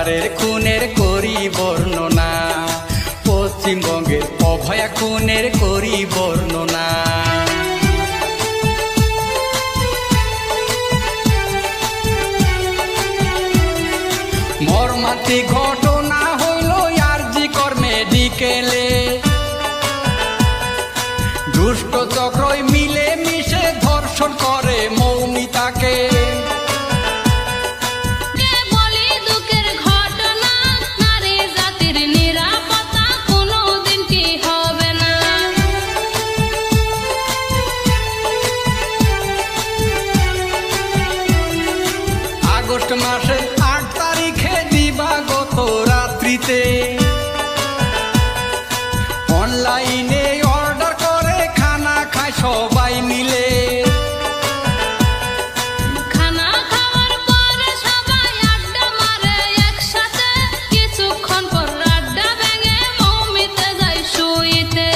পরিবারের খুনের করি বর্ণনা, পশ্চিমবঙ্গের অভয়া খুনের করি বর্ণনা। মর্মান্তিক ঘটনা হইল আরজি কর মেডিকেলে, দুষ্ট চক্রই মিলে মিশে ধর্ষণ করে মৌমিতাকে। আগস্ট মাসের 8 তারিখে দিবাগত রাত্রিতে অনলাইনে অর্ডার করে খানা খায় সবাই মিলে। খানা খাওয়ার পরে সবাই আড্ডা মারে একসাথে, কিছুক্ষণ পর আড্ডা ভেঙে মৌমিতা যায় শুইতে।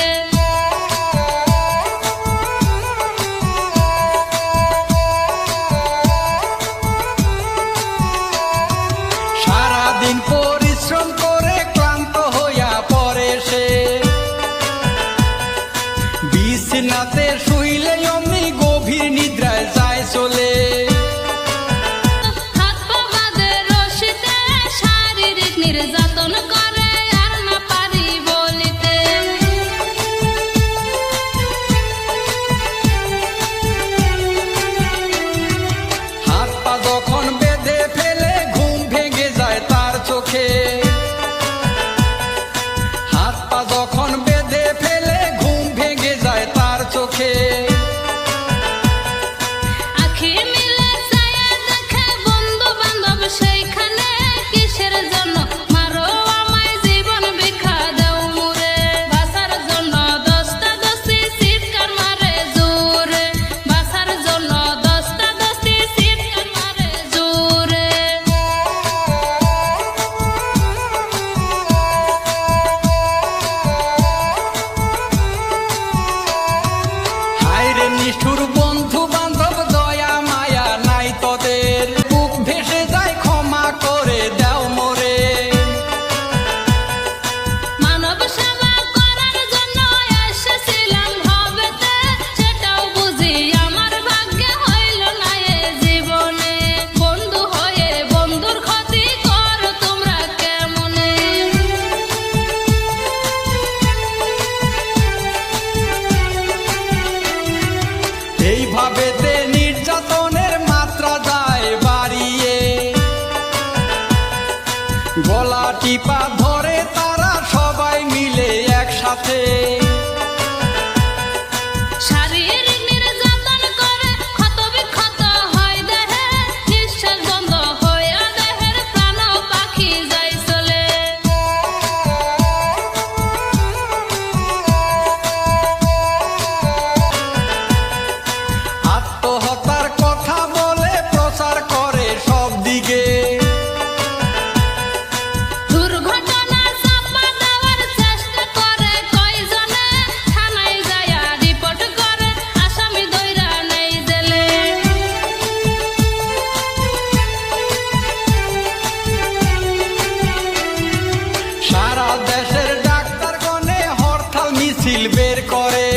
সারাদিন পরিশ্রম করে ক্লান্ত হইয়া পড়ে সে, বিছানাতে শুইলে অমনি গভীর নিদ্রায় যায় চলে। হাত পা বাঁধে রশিতে, শারীরিক নির্যাতন করে আর না পারি বলিতে। হাত পা যখন বেঁধে ফেলে ঘুম ভেঙে যায় তার চোখে, হাত পা যখন বেঁধে ফেলে ঘুম ভেঙে যায় তার চোখে। আখি মিলে ছায়া দেখে বন্ধু বান্ধব সেইখানে, কিসের জন্য মারো আমায় জীবন ভিক্ষা দাও মুরে। বাঁচার জন্য দস্তা দস্তি চিৎকার মারে জোরে, বাঁচার জন্য দস্তা দস্তি চিৎকার মারে জোরে। হায়রে নিষ্ঠুর বন্ধু বান্ধব, দয়া মায়া নাই তোদের, বুক ভেসে যায় ক্ষমা করে দাও মোরে। মানব সেবা করার জন্য এসেছিলাম ভবেতে, সেটাও বুঝি আমার ভাগ্যে হইল না এ জীবনে। বন্ধু হয়ে বন্ধুর ক্ষতি করো তোমরা কেমনে? এইভাবে নির্যাতনের মাত্রা যায় বাড়িয়ে, গলা টিপা ধরে তারা সবাই মিলে একসাথে। শারীরিক নির্যাতন করে ক্ষত বিক্ষত হয় দেহে, নিঃশ্বাস বন্ধ হয়ে দেহের প্রাণ পাখি যায় চলে। আত্মহত্যার কথা বলে প্রচার করে সব দিকে, দুর্ঘটনা চাপা দেওয়ার চেষ্টা করে কয়জনে, থানায় যায়া রিপোর্ট করে আসামি ধইরা নেই জেলে। সারা দেশের ডাক্তারগণে হরতাল মিছিল বের করে,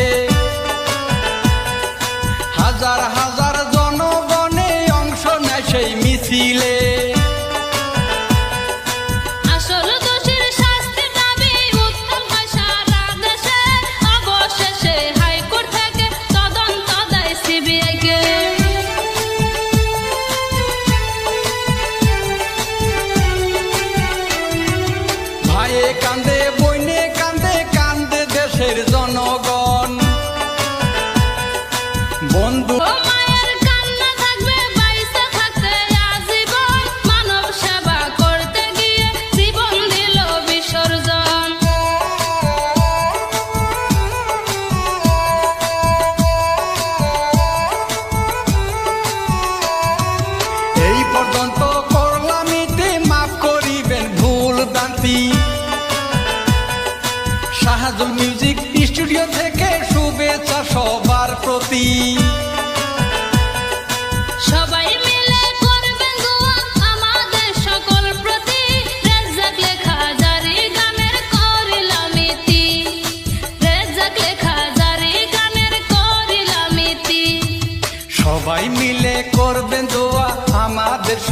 হাজার হাজার জনগণে অংশ নেয় সেই মিছিলে। আসল দোষীর শাস্তি দাবি উত্তম হয় সারা দেশে, অবশেষে হাইকোর্ট থেকে তদন্ত দেয় সিবিআই কে। ভাইয়ে কান্দে বইনে কান্দে, কান্দে দেশের জনগণ। বন্ধু ও মায়ের কান্না থাকবে বাইসা থাকতে আজীবন, মানব সেবা করতে গিয়ে জীবন দিল বিসর্জন। এই পর্যন্ত করলাম ইতি, মাফ করিবেন ভুল ভ্রান্তি। শাহজুল মিউজিক স্টুডিও থেকে শুভেচ্ছা সবার প্রতি। সবাই মিলে করবেন দোয়া আমাদের সকল প্রতি।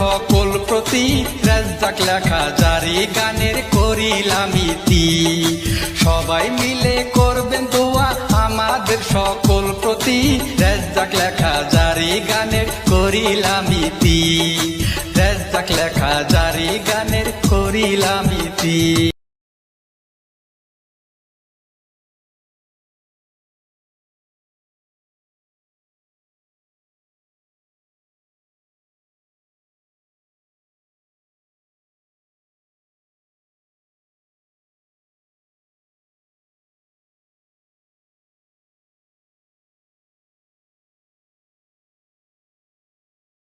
সকল প্রতি রেজ্জাক লেখা জারি গানের করিলাম ইতি। সবাই মিলে করবেন দোয়া আমাদের সকল প্রতি রেজ্জাক লেখা জারি গানের করিলাম ইতি। রেজ্জাক লেখা জারি গানের করিলাম ইতি।